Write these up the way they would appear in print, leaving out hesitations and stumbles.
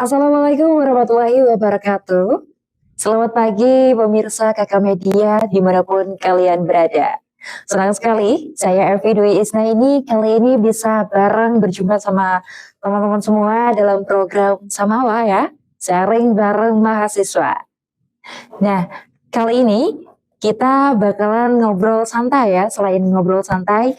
Assalamualaikum warahmatullahi wabarakatuh. Selamat pagi pemirsa Kakak Media dimanapun kalian berada. Senang sekali saya Evi Dwi Isna ini kali ini bisa bareng berjumpa sama teman-teman semua dalam program Samawa ya, sharing bareng mahasiswa. Nah, kali ini kita bakalan ngobrol santai ya. Selain ngobrol santai,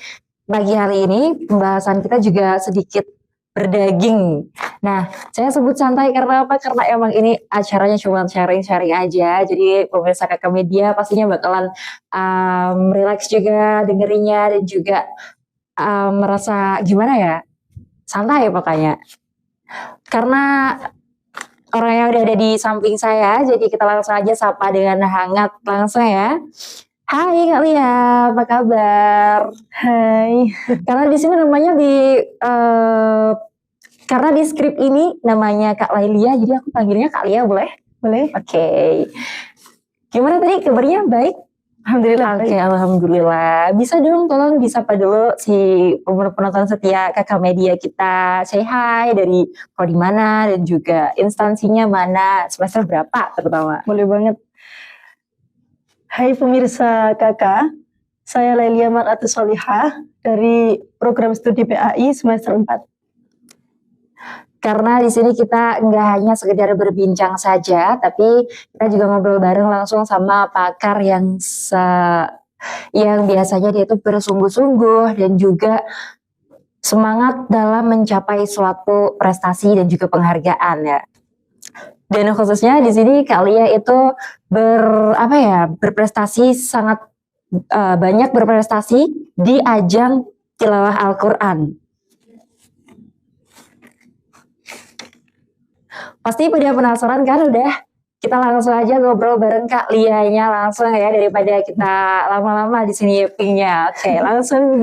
pagi hari ini pembahasan kita juga sedikit berdaging. Nah, saya sebut santai karena apa? Karena emang ini acaranya cuma sharing-sharing aja. Jadi pemirsa Kakak Media pastinya bakalan relax juga dengerinnya dan juga merasa gimana ya? Santai pokoknya. Karena orang yang udah ada di samping saya, jadi kita langsung aja sapa dengan hangat langsung ya. Hai Kak Lia, apa kabar? Hai. Karena di sini namanya karena di skrip ini namanya Kak Lailia, jadi aku panggilnya Kak Lia boleh? Boleh. Oke. Gimana tadi kabarnya? Baik? Alhamdulillah. Oke, alhamdulillah. Bisa dong tolong disapa dulu si penonton setia Kakak Media kita. Say hi dari prodi mana dan juga instansinya mana, semester berapa terutama. Boleh banget. Hai pemirsa Kakak, saya Lailia Mar'atus Solihah dari program studi PAI semester 4. Karena di sini kita nggak hanya sekedar berbincang saja, tapi kita juga ngobrol bareng langsung sama pakar yang biasanya dia itu bersungguh-sungguh dan juga semangat dalam mencapai suatu prestasi dan juga penghargaan ya. Dan khususnya di sini Kak Lia itu berprestasi sangat banyak berprestasi di ajang tilawah Al-Quran. Pasti pada penasaran kan udah? Kita langsung aja ngobrol bareng Kak Lianya langsung ya daripada kita lama-lama di sini pingnya. Oke, langsung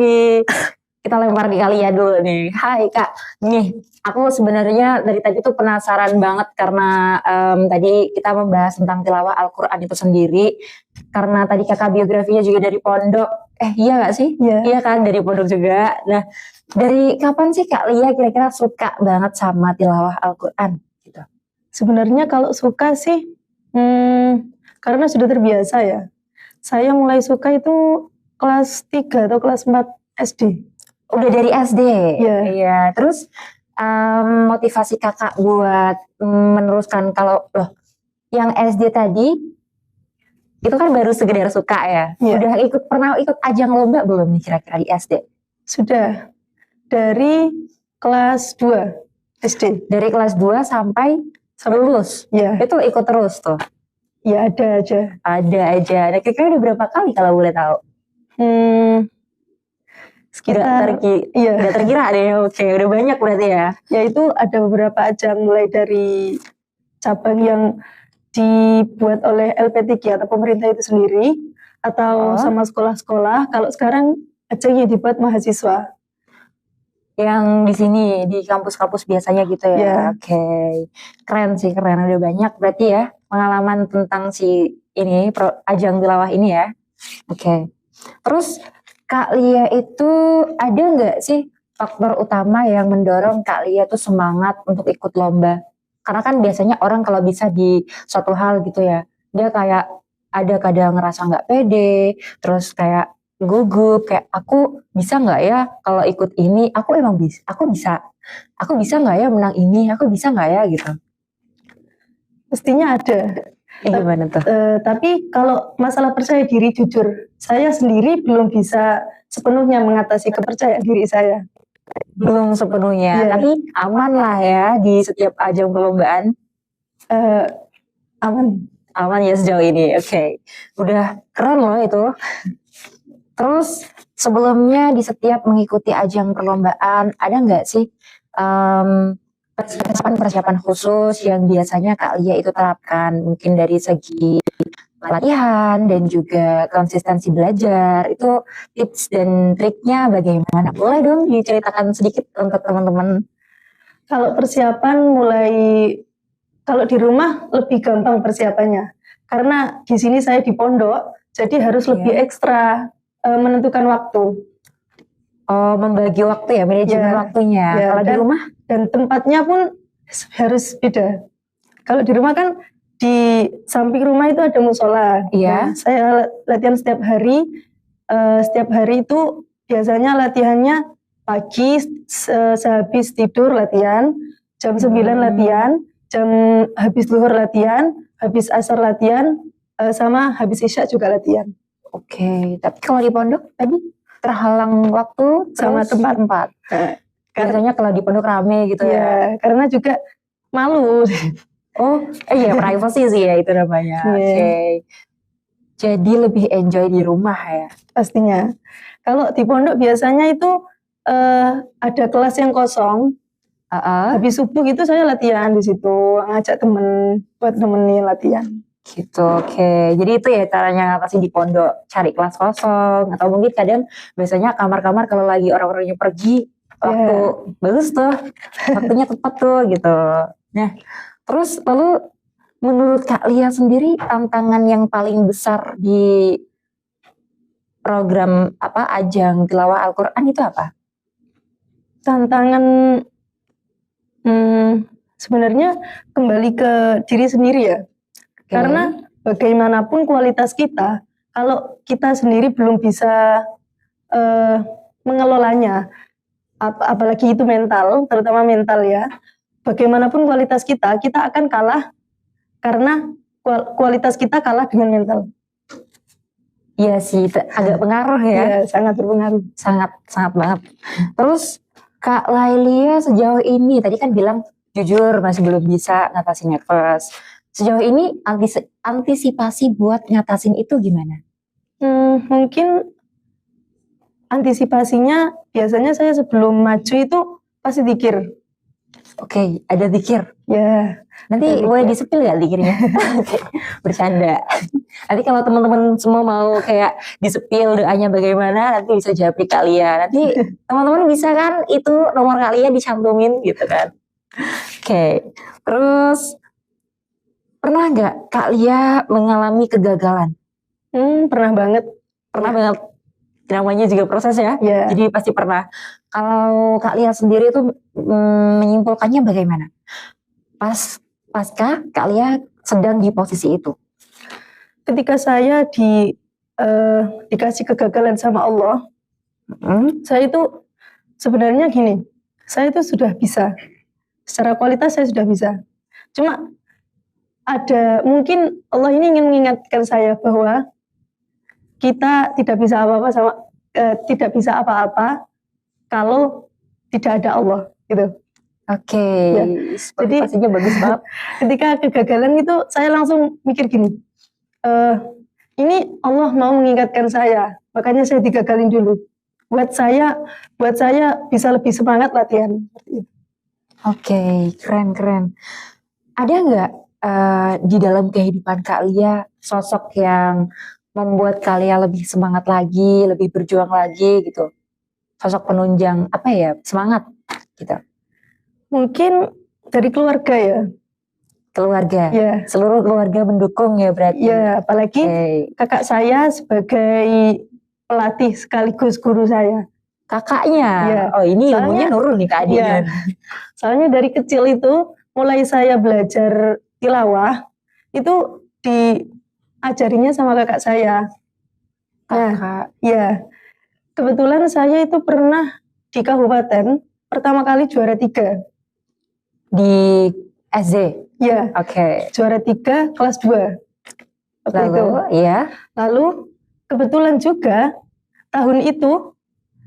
kita lempar di Kak Lia dulu nih. Hai Kak, nih aku sebenarnya dari tadi tuh penasaran banget karena tadi kita membahas tentang tilawah Al-Quran itu sendiri. Karena tadi kakak biografinya juga dari pondok. Iya gak sih? Iya. Iya kan, dari pondok juga. Nah, dari kapan sih Kak Lia kira-kira suka banget sama tilawah Al-Quran? Gitu. Sebenarnya kalau suka sih, karena sudah terbiasa ya. Saya mulai suka itu kelas 3 atau kelas 4 SD. Udah dari SD? Iya. Iya. Terus motivasi kakak buat meneruskan kalau yang SD tadi itu kan baru sekedar suka ya. Iya. Udah pernah ikut ajang lomba belum nih kira-kira di SD? Sudah. Dari kelas 2 SD. Dari kelas 2 sampai lulus? Iya. Itu ikut terus tuh? Ya ada aja. Ada aja. Nah kira-kira udah berapa kali kalau boleh tahu? Sekitar Gak terkira deh. Oke, udah banyak berarti ya. Ya itu ada beberapa ajang mulai dari cabang yang dibuat oleh LP3 atau pemerintah itu sendiri atau sama sekolah-sekolah. Kalau sekarang ajang yang dibuat mahasiswa. Yang di sini di kampus-kampus biasanya gitu ya. Yeah. Oke. Keren sih, keren. Udah banyak berarti ya pengalaman tentang si ini ajang tilawah ini ya. Oke. Terus Kak Lia itu ada nggak sih faktor utama yang mendorong Kak Lia tuh semangat untuk ikut lomba? Karena kan biasanya orang kalau bisa di suatu hal gitu ya, dia kayak ada kadang ngerasa nggak pede, terus kayak gugup, kayak aku bisa nggak ya kalau ikut ini, aku bisa nggak ya menang ini, aku bisa nggak ya gitu. Mestinya ada. Gimana tuh? Tapi kalau masalah percaya diri, jujur saya sendiri belum bisa sepenuhnya mengatasi kepercayaan diri saya. Belum sepenuhnya, tapi aman lah ya di setiap ajang perlombaan. Aman ya sejauh ini. Oke. Udah keren loh itu. Terus sebelumnya di setiap mengikuti ajang perlombaan ada nggak sih persiapan khusus yang biasanya Kak Lia itu terapkan, mungkin dari segi latihan dan juga konsistensi belajar, itu tips dan triknya bagaimana? Boleh dong diceritakan sedikit untuk teman-teman. Kalau persiapan kalau di rumah lebih gampang persiapannya, karena di sini saya di pondok, jadi harus lebih ekstra menentukan waktu. Oh, membagi waktu ya, manajemen waktunya. Kalau di rumah? Dan tempatnya pun harus beda. Kalau di rumah kan di samping rumah itu ada musola. Iya. Nah, saya latihan setiap hari. Setiap hari itu biasanya latihannya pagi sehabis tidur latihan, jam 9 latihan, jam habis zuhur latihan, habis asar latihan, sama habis isya juga latihan. Oke, tapi kalau di pondok tadi terhalang waktu Sama terus tempat. Biasanya kalau di pondok rame gitu ya. Ya, karena juga malu. Oh, iya privacy sih ya itu namanya. Iya. Oke. Jadi lebih enjoy di rumah ya. Pastinya. Kalau di pondok biasanya itu ada kelas yang kosong. Habis subuh gitu saya latihan di situ, ngajak temen buat nemenin latihan. Gitu, oke. Jadi itu ya caranya ngatasin di pondok, cari kelas kosong atau mungkin kadang biasanya kamar-kamar kalau lagi orang-orangnya pergi waktu bagus tuh, waktunya tepat tuh gitu. Nah, terus lalu menurut Kak Lia sendiri tantangan yang paling besar di program ajang tilawah Al-Quran itu apa? Tantangan sebenarnya kembali ke diri sendiri ya. Karena bagaimanapun kualitas kita, kalau kita sendiri belum bisa mengelolanya, apalagi itu mental, terutama mental ya. Bagaimanapun kualitas kita akan kalah karena kualitas kita kalah dengan mental. Iya sih, agak pengaruh ya. Iya, sangat berpengaruh. Sangat banget. Terus Kak Lailia sejauh ini, tadi kan bilang jujur masih belum bisa ngatasin nervous. Sejauh ini antisipasi buat ngatasin itu gimana? Mungkin antisipasinya biasanya saya sebelum maju itu pasti zikir. Oke, ada zikir. Ya. Nanti boleh disepil gak zikirnya? Bercanda. Nanti kalau teman-teman semua mau kayak disepil doanya bagaimana, nanti bisa jawab di Kak Lia. Nanti teman-teman bisa kan itu nomor Kak Lia dicantumin gitu kan. Oke. Terus pernah nggak Kak Lia mengalami kegagalan? Pernah banget. Pernah banget. Namanya juga proses ya. Jadi pasti pernah. Kalau Kak Lia sendiri itu menyimpulkannya bagaimana? Pasca Kak Lia sedang di posisi itu. Ketika saya dikasih kegagalan sama Allah, saya itu sebenarnya gini, saya itu sudah bisa. Secara kualitas saya sudah bisa. Cuma mungkin Allah ini ingin mengingatkan saya bahwa kita tidak bisa apa-apa kalau tidak ada Allah gitu. Oke. Ya. Jadi pastinya bagus banget. Ketika kegagalan itu saya langsung mikir gini, ini Allah mau mengingatkan saya, makanya saya digagalin dulu. Buat saya bisa lebih semangat latihan. Oke, keren. Ada nggak di dalam kehidupan Kak Lia sosok yang membuat Kak Lia lebih semangat lagi, lebih berjuang lagi gitu? Sosok penunjang semangat gitu. Mungkin dari keluarga ya. Keluarga. Ya. Seluruh keluarga mendukung ya berarti. Ya, apalagi kakak saya sebagai pelatih sekaligus guru saya. Kakaknya. Ya. Oh, ini ilmunya nurun nih Kak Adian. Ya. Soalnya dari kecil itu mulai saya belajar tilawah itu diajarinya sama kakak saya. Kakak. Ya. Kebetulan saya itu pernah di kabupaten pertama kali juara 3. Di SD? Ya. Oke. Juara 3 kelas 2. Lalu kebetulan juga tahun itu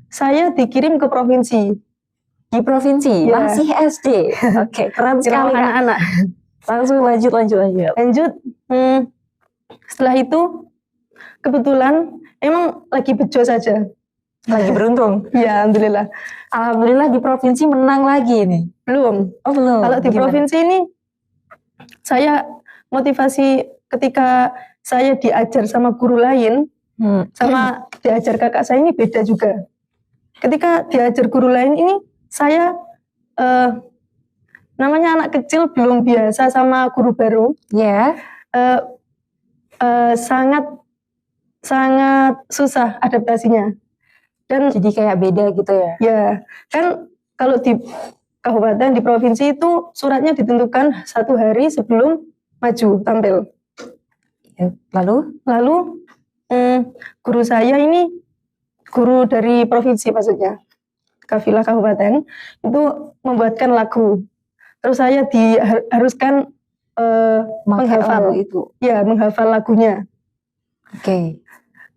saya dikirim ke provinsi. Di provinsi? Ya. Masih SD? Oke, keren sekali anak-anak. Langsung lanjut. Setelah itu kebetulan emang lagi bejo saja. Lagi beruntung? Ya, alhamdulillah. Alhamdulillah di provinsi menang lagi nih? Belum. Oh belum? Kalau di provinsi ini saya motivasi ketika saya diajar sama guru lain, sama diajar kakak saya ini beda juga. Ketika diajar guru lain ini saya namanya anak kecil belum biasa sama guru baru. Ya. Sangat susah adaptasinya. Dan jadi kayak beda gitu ya? Ya, kan kalau di kabupaten di provinsi itu suratnya ditentukan 1 hari sebelum maju tampil. Ya, lalu Lalu guru saya ini guru dari provinsi maksudnya, kafilah kabupaten itu membuatkan lagu. Terus saya diharuskan menghafal lagu itu. Ya, menghafal lagunya. Oke.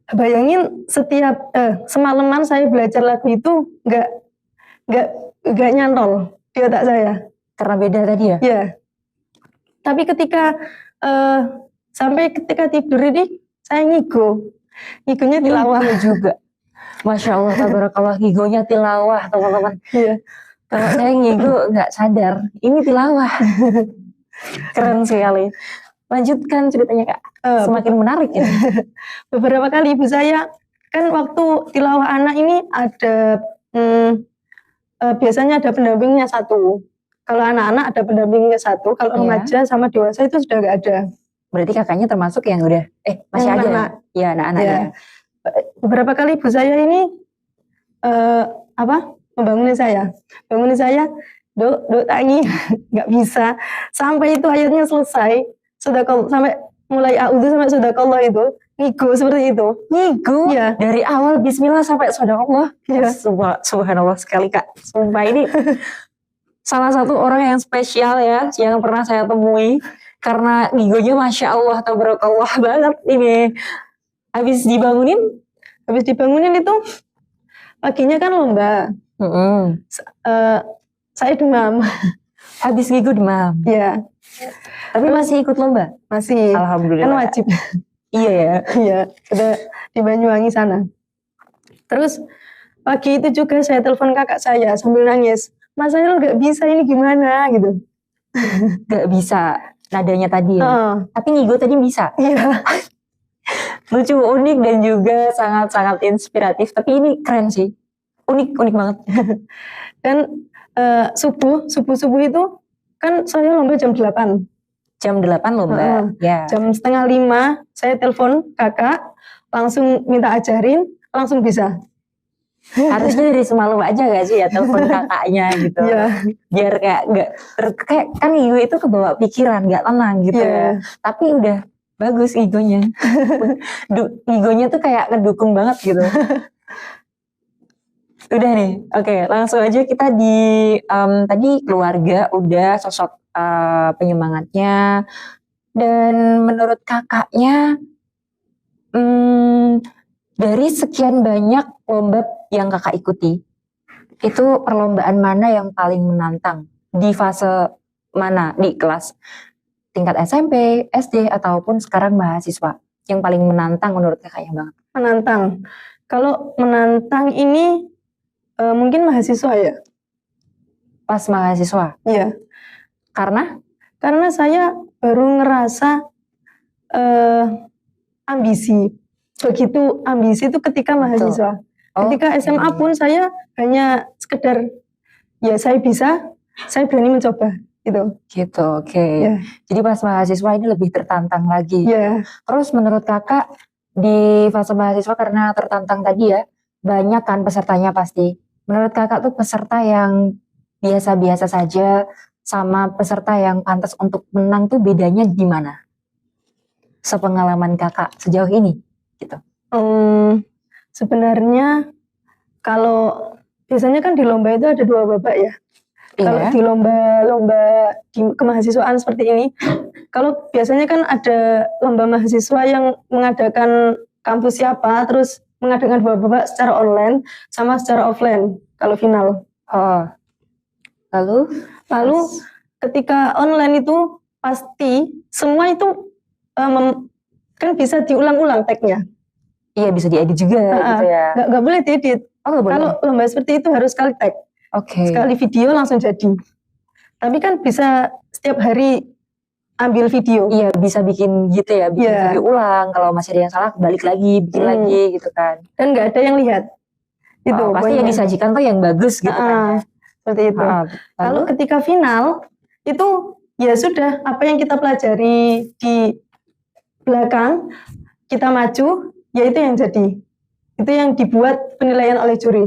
Bayangin setiap semalaman saya belajar lagu itu nggak nyantol di otak saya. Karena beda tadi ya? Ya. Tapi ketika sampai ketika tidur ini saya ngigonya tilawah juga. Masya Allah, tabarakallah, ngigonya tilawah teman-teman. Iya. Kalau saya ngigo nggak sadar, ini tilawah. Keren sekali. Lanjutkan ceritanya Kak, semakin menarik ya. Beberapa kali ibu saya kan waktu tilawah anak ini ada biasanya ada pendampingnya 1. Kalau anak-anak ada pendampingnya 1, kalau remaja sama dewasa itu sudah nggak ada. Berarti kakaknya termasuk yang udah masih ada anak-anak. Ya anak-anak ya. Beberapa kali ibu saya ini membangunin saya, dok tangi nggak bisa sampai itu ayatnya selesai, sampai mulai a'udzu sampai sadakallah itu ngigo seperti itu. Ngigo ya. Dari awal bismillah sampai sadakallah. Ya. Subhanallah sekali Kak. Sumpah ini salah satu orang yang spesial ya yang pernah saya temui, karena ngigonya masya Allah tabarakallah banget ini. Habis dibangunin itu paginya kan lomba. Saya demam. Habis ngigo demam. Ya. Tapi masih ikut lomba? Masih. Alhamdulillah. Kan wajib. Iya ya. Iya, udah di Banyuwangi sana. Terus pagi itu juga saya telepon kakak saya sambil nangis. Mas saya lo gak bisa, ini gimana gitu. Gak bisa nadanya tadi ya. Tapi ngigo tadi bisa. Iya. Lucu, unik dan juga sangat-sangat inspiratif. Tapi ini keren sih. Unik banget. Dan subuh itu kan saya lomba jam 8. Jam 8 lomba. Ya. Jam 4:30 saya telepon kakak, langsung minta ajarin, langsung bisa. Harusnya dari semalam aja gak sih ya telepon kakaknya gitu. Biar kayak kan Igo itu kebawa pikiran, gak tenang gitu ya. Tapi udah bagus Igonya. Igonya tuh kayak ngedukung banget gitu. Udah nih, oke, langsung aja kita tadi keluarga udah sosok penyemangatnya, dan menurut kakaknya dari sekian banyak lomba yang kakak ikuti, itu perlombaan mana yang paling menantang di fase mana, di kelas tingkat SMP, SD ataupun sekarang mahasiswa, yang paling menantang menurut kakaknya banget? Menantang, kalau menantang ini mungkin mahasiswa ya. Pas mahasiswa? Iya. Karena saya baru ngerasa ambisi. Begitu ambisi itu ketika mahasiswa. Ketika SMA pun saya hanya sekedar ya saya bisa, saya berani mencoba gitu. Gitu, oke. Jadi pas mahasiswa ini lebih tertantang lagi. Terus menurut kakak di fase mahasiswa karena tertantang tadi ya, banyak kan pesertanya pasti. Menurut kakak tuh peserta yang biasa-biasa saja sama peserta yang pantas untuk menang tuh bedanya di mana? Sepengalaman kakak sejauh ini gitu. Sebenarnya kalau biasanya kan di lomba itu ada 2 babak ya. Kalau di lomba di kemahasiswaan seperti ini, kalau biasanya kan ada lomba mahasiswa yang mengadakan kampus siapa, terus mengadakan 2 babak secara online sama secara offline kalau final. Lalu ketika online itu pasti semua itu kan bisa diulang-ulang tag-nya. Iya, bisa diedit juga gitu ya. Nggak boleh diedit. Kalau lomba seperti itu harus sekali tag. Sekali video langsung jadi. Tapi kan bisa setiap hari ambil video. Iya, bisa bikin gitu ya, bikin video ulang. Kalau masih ada yang salah, balik lagi, bikin lagi gitu kan. Dan nggak ada yang lihat. Itu pasti yang disajikan tuh yang bagus gitu kan. Seperti itu. Lalu ketika final, itu ya sudah, apa yang kita pelajari di belakang, kita maju, ya itu yang jadi. Itu yang dibuat penilaian oleh juri.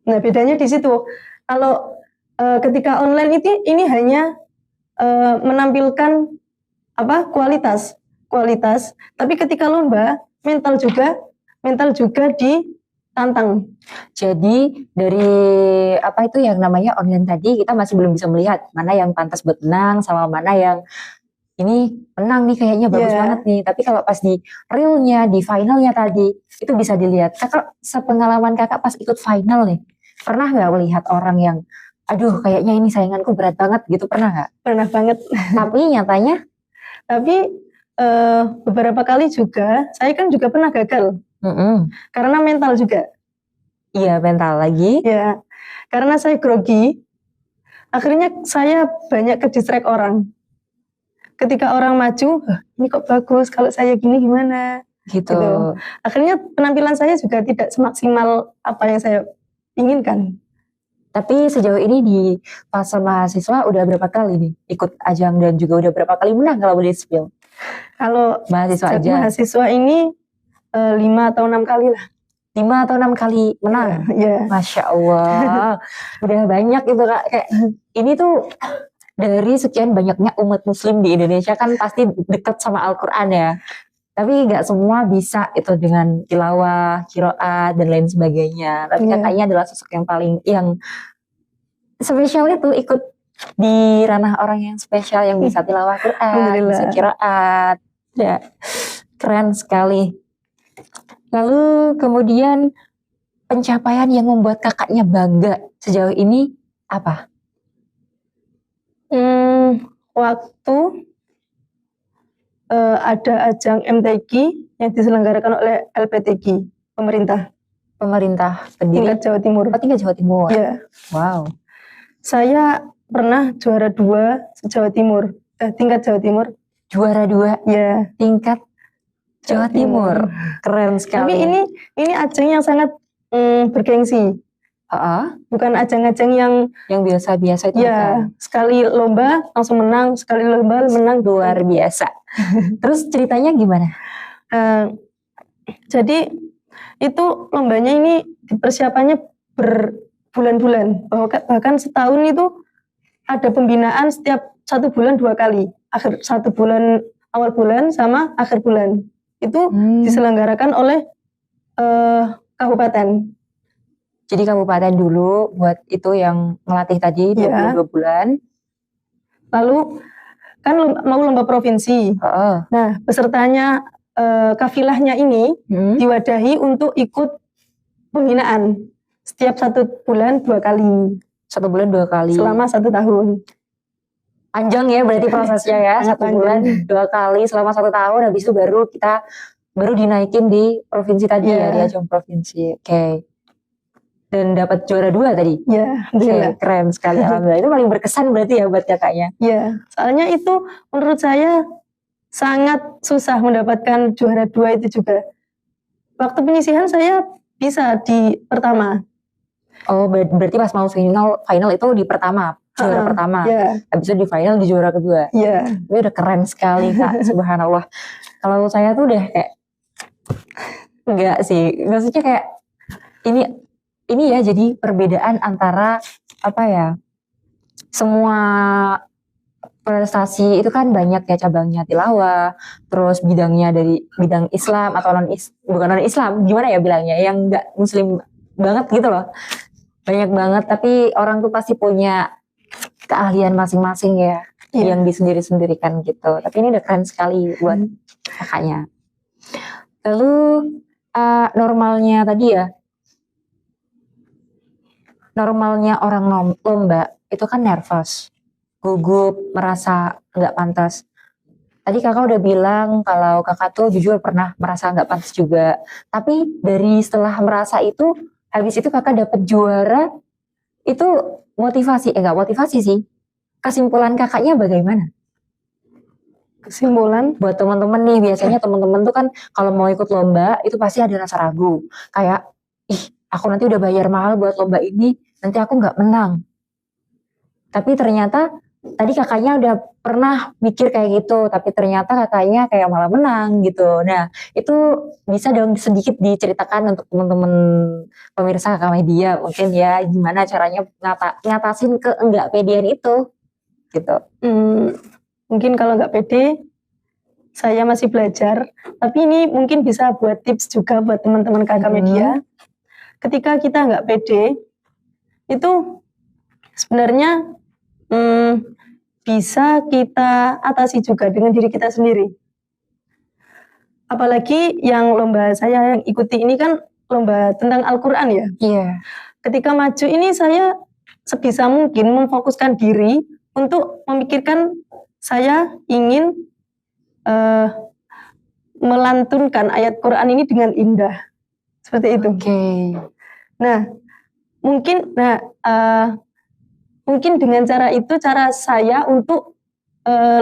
Nah bedanya di situ. Kalau ketika online ini hanya menampilkan kualitas, tapi ketika lomba mental juga ditantang. Jadi dari apa itu yang namanya online tadi, kita masih belum bisa melihat mana yang pantas buat menang sama mana yang ini menang nih kayaknya bagus banget nih. Tapi kalau pas di realnya, di finalnya tadi, itu bisa dilihat. Kakak, sepengalaman kakak pas ikut final nih, pernah nggak melihat orang yang, aduh kayaknya ini sainganku berat banget gitu, pernah nggak? Pernah banget. Tapi nyatanya? Tapi beberapa kali juga, saya kan juga pernah gagal. Karena mental juga. Iya, mental lagi. Ya, karena saya grogi, akhirnya saya banyak ke distract orang. Ketika orang maju, ini kok bagus, kalau saya gini gimana? Gitu. Akhirnya penampilan saya juga tidak semaksimal apa yang saya inginkan. Tapi sejauh ini di fase mahasiswa udah berapa kali nih ikut ajang dan juga udah berapa kali menang kalau boleh spill? Kalau mahasiswa aja. Mahasiswa ini 5 atau 6 kali lah. 5 atau 6 kali menang? Iya. Masya Allah. Udah banyak itu Kak. Kayak ini tuh dari sekian banyaknya umat muslim di Indonesia kan pasti dekat sama Al-Quran ya. Tapi gak semua bisa itu dengan tilawah, qiraat dan lain sebagainya. Tapi kakaknya adalah sosok yang paling yang spesial itu, ikut di ranah orang yang spesial yang bisa tilawah Quran, bisa qiraat. Ya, keren sekali. Lalu kemudian pencapaian yang membuat kakaknya bangga sejauh ini apa? Waktu ada ajang MTQ yang diselenggarakan oleh LPTQ, pemerintah tingkat Jawa Timur. Tingkat Jawa Timur. Ya. Wow. Saya pernah juara 2 Jawa Timur, tingkat Jawa Timur. Juara 2? Ya. Tingkat Jawa Timur. Keren sekali. Tapi ini ajang yang sangat bergengsi. Bukan ajang-ajang yang biasa-biasa itu. Ya, sekali lomba langsung menang, sekali lomba menang. Luar biasa. Terus ceritanya gimana? Jadi itu lombanya ini persiapannya berbulan-bulan, bahkan setahun itu ada pembinaan setiap 1 bulan 2 kali, akhir 1 bulan awal bulan sama akhir bulan itu diselenggarakan oleh kabupaten. Jadi kabupaten dulu buat itu yang melatih tadi 22 bulan. Lalu kan mau lomba provinsi. Nah, pesertanya kafilahnya ini diwadahi untuk ikut pembinaan setiap 1 bulan 2 kali. 1 bulan 2 kali. Selama 1 tahun. Panjang ya berarti prosesnya ya. 1 bulan 2 kali selama 1 tahun. Habis itu baru dinaikin di provinsi tadi ya, di ajang provinsi. Oke. Dan dapat juara 2 tadi? Iya, keren sekali. Alhamdulillah. Itu paling berkesan berarti ya buat kakaknya? Iya, soalnya itu menurut saya sangat susah mendapatkan juara 2 itu juga. Waktu penyisihan saya bisa di pertama. Oh, berarti pas mau final itu di pertama, juara pertama. Habis itu di final di juara kedua. Iya. Ini udah keren sekali Kak, subhanallah. Kalau saya tuh udah kayak, enggak sih, maksudnya kayak ini ya, jadi perbedaan antara semua prestasi itu kan banyak ya cabangnya, tilawah, terus bidangnya dari bidang Islam atau bukan non Islam, gimana ya bilangnya, yang nggak Muslim banget gitu loh, banyak banget. Tapi orang tuh pasti punya keahlian masing-masing ya, yang disendiri-sendirikan gitu. Tapi ini udah keren sekali buat kakaknya. Lalu normalnya tadi ya, normalnya orang lomba itu kan nervous, gugup, merasa nggak pantas. Tadi kakak udah bilang kalau kakak tuh jujur pernah merasa nggak pantas juga. Tapi dari setelah merasa itu, habis itu kakak dapet juara, itu motivasi, nggak motivasi sih. Kesimpulan kakaknya bagaimana? Kesimpulan? Buat teman-teman nih, biasanya teman-teman tuh kan kalau mau ikut lomba, itu pasti ada rasa ragu. Kayak, aku nanti udah bayar mahal buat lomba ini, nanti aku nggak menang. Tapi ternyata tadi kakaknya udah pernah mikir kayak gitu, tapi ternyata kakaknya kayak malah menang gitu. Nah, itu bisa dong sedikit diceritakan untuk teman-teman pemirsa Kakak Media mungkin ya, gimana caranya ngatasin keenggak pedean itu gitu. Mungkin kalau nggak pede, saya masih belajar, tapi ini mungkin bisa buat tips juga buat teman-teman kakak media. Ketika kita nggak pede, itu sebenarnya bisa kita atasi juga dengan diri kita sendiri. Apalagi yang lomba saya yang ikuti ini kan lomba tentang Al-Quran ya. Iya. Ketika maju ini saya sebisa mungkin memfokuskan diri untuk memikirkan saya ingin melantunkan ayat Quran ini dengan indah, seperti itu. Nah, mungkin dengan cara itu cara saya untuk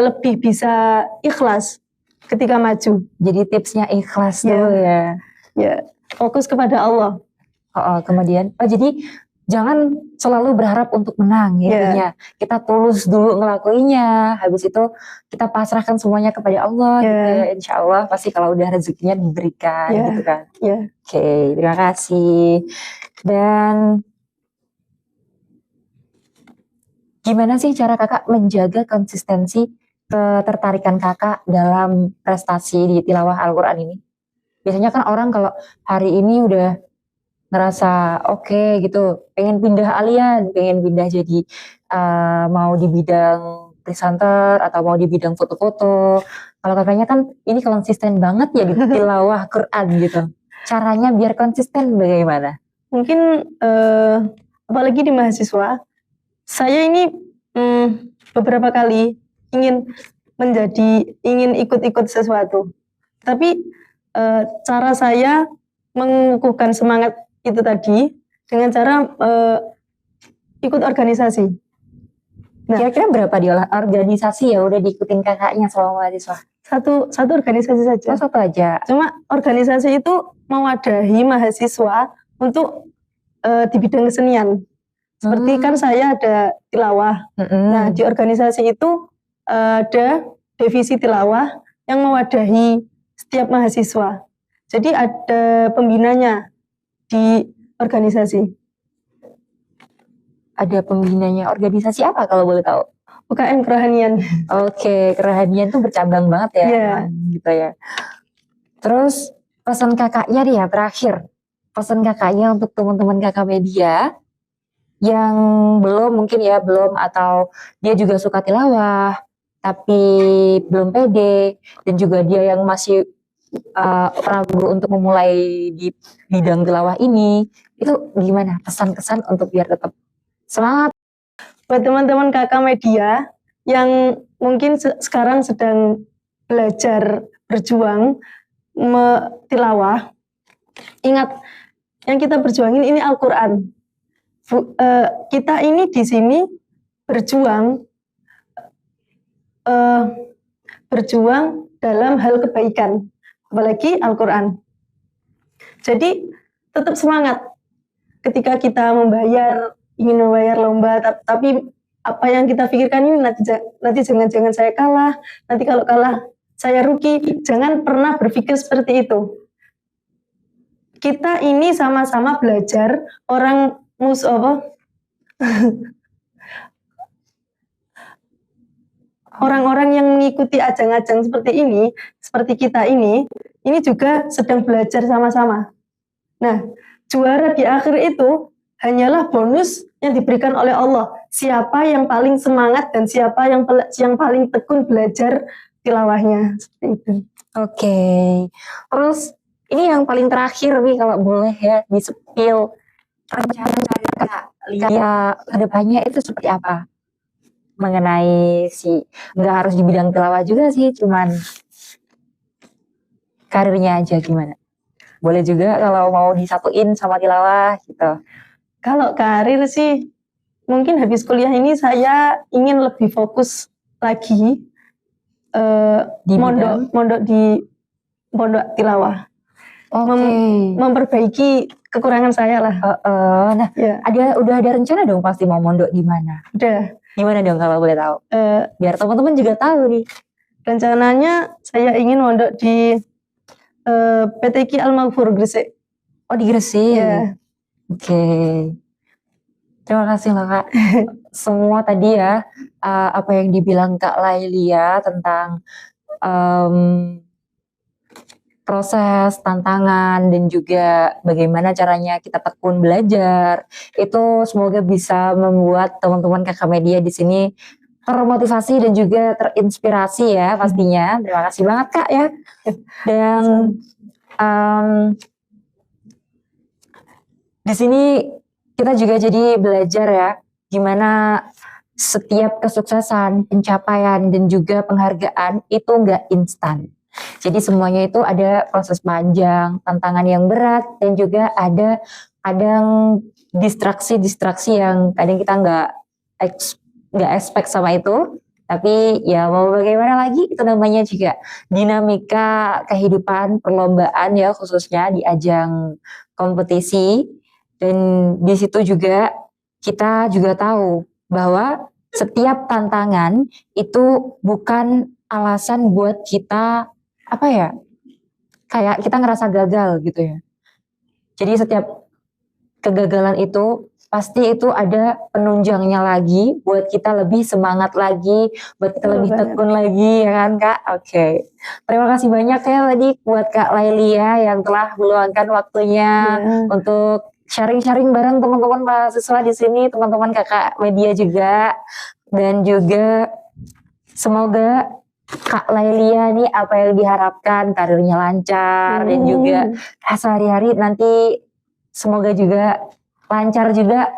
lebih bisa ikhlas ketika maju. Jadi tipsnya ikhlas dulu ya. Ya, fokus kepada Allah. Kemudian, jadi jangan selalu berharap untuk menang ya. Kita tulus dulu ngelakuinnya, habis itu kita pasrahkan semuanya kepada Allah gitu ya. Insya Allah pasti kalau udah rezekinya diberikan gitu kan. Oke, terima kasih. Dan gimana sih cara kakak menjaga konsistensi ketertarikan kakak dalam prestasi di tilawah Al-Quran ini? Biasanya kan orang kalau hari ini udah ngerasa oke gitu, pengen pindah alian, pengen pindah jadi mau di bidang presenter atau mau di bidang foto-foto. Kalau kakaknya kan ini konsisten banget ya di tilawah Quran gitu. Caranya biar konsisten bagaimana? Mungkin apalagi di mahasiswa, saya ini beberapa kali ingin ikut-ikut sesuatu, tapi cara saya mengukuhkan semangat itu tadi dengan cara ikut organisasi. Nah, kira-kira berapa di organisasi ya udah diikutin kakaknya selama mahasiswa? Satu organisasi saja. Satu aja. Cuma organisasi itu mewadahi mahasiswa untuk di bidang kesenian. Seperti kan saya ada tilawah. Nah, di organisasi itu ada divisi tilawah yang mewadahi setiap mahasiswa. Jadi ada pembinanya di organisasi. Ada pembinanya, organisasi apa kalau boleh tahu? UKM Kerohanian. Oke, kerohanian tuh bercabang banget ya, gitu ya. Terus pesan kakaknya nih ya terakhir, pesan kakaknya untuk teman-teman kakak media yang belum atau dia juga suka tilawah tapi belum pede, dan juga dia yang masih ragu untuk memulai di bidang tilawah ini, itu gimana pesan-kesan untuk biar tetap semangat? Buat teman-teman kakak media yang mungkin sekarang sedang belajar berjuang tilawah, ingat yang kita berjuangin ini Al-Quran. Kita ini di sini berjuang dalam hal kebaikan, apalagi Al-Quran. Jadi tetap semangat ketika kita ingin membayar lomba, tapi apa yang kita pikirkan ini nanti jangan saya kalah, nanti kalau kalah saya rugi. Jangan pernah berpikir seperti itu. Kita ini sama-sama belajar, orang-orang yang mengikuti ajang-ajang seperti kita ini juga sedang belajar sama-sama. Nah, juara di akhir itu hanyalah bonus yang diberikan oleh Allah. Siapa yang paling semangat dan siapa yang paling tekun belajar tilawahnya. Seperti itu. Oke. Terus ini yang paling terakhir nih kalau boleh ya di-spill rencana Kak Lia kedepannya itu seperti apa? Mengenai nggak harus di bidang tilawah juga sih, cuman karirnya aja gimana? Boleh juga kalau mau disatuin sama tilawah gitu. Kalau karir sih, mungkin habis kuliah ini saya ingin lebih fokus lagi mondok di pondok tilawah. memperbaiki kekurangan saya lah. Nah, Ya, udah ada rencana dong pasti mau mondok di mana? udah. Gimana dong kalau boleh tahu? Eh, Biar teman-teman juga tahu nih. rencananya saya ingin mondok di PTQ Al-Maghfur Gresik. Oh, di Gresik. Ya, Oke. Terima kasih loh Kak. Semua tadi ya, apa yang dibilang Kak Lailia tentang proses, tantangan, dan juga bagaimana caranya kita tekun belajar, itu semoga bisa membuat teman-teman Kakak Media di sini termotivasi dan juga terinspirasi ya pastinya. Terima kasih banget Kak ya. Dan di sini kita juga jadi belajar ya, gimana setiap kesuksesan, pencapaian, dan juga penghargaan itu nggak instan. Jadi semuanya itu ada proses panjang, tantangan yang berat, dan juga ada kadang distraksi-distraksi yang kadang kita nggak expect sama itu. Tapi ya mau bagaimana lagi, itu namanya juga dinamika kehidupan perlombaan ya, khususnya di ajang kompetisi. Dan di situ juga kita juga tahu bahwa setiap tantangan itu bukan alasan buat kita kayak kita ngerasa gagal gitu ya. Jadi setiap kegagalan itu pasti itu ada penunjangnya lagi buat kita lebih semangat lagi, buat kita lebih tekun lagi ya kan Kak. Oke. Terima kasih banyak ya tadi buat Kak Lailia yang telah meluangkan waktunya untuk sharing-sharing bareng teman-teman mahasiswa di sini, teman-teman Kakak Media juga, dan juga semoga Kak Lailia nih apa yang diharapkan, karirnya lancar dan juga sehari-hari nanti semoga juga lancar juga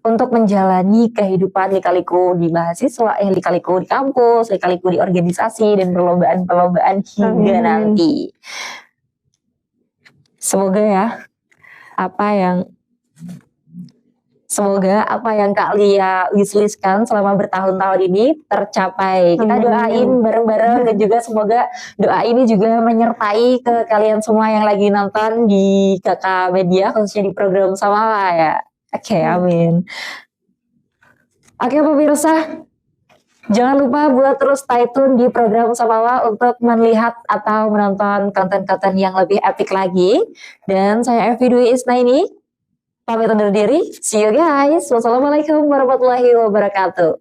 untuk menjalani kehidupan lika-liku di mahasiswa, lika-liku di kampus, lika-liku di organisasi dan perlombaan-perlombaan hingga nanti. Semoga apa yang Kak Lia wishlistkan selama bertahun-tahun ini tercapai. Kita doain bareng-bareng dan juga semoga doa ini juga menyertai ke kalian semua yang lagi nonton di Kakak Media, khususnya di program Samawa ya. Oke, amin. Oke pemirsa, jangan lupa buat terus stay tune di program Samawa untuk melihat atau menonton konten-konten yang lebih epic lagi. Dan saya Evi Dwi Isnaini pamit undur diri. See you guys. Wassalamualaikum warahmatullahi wabarakatuh.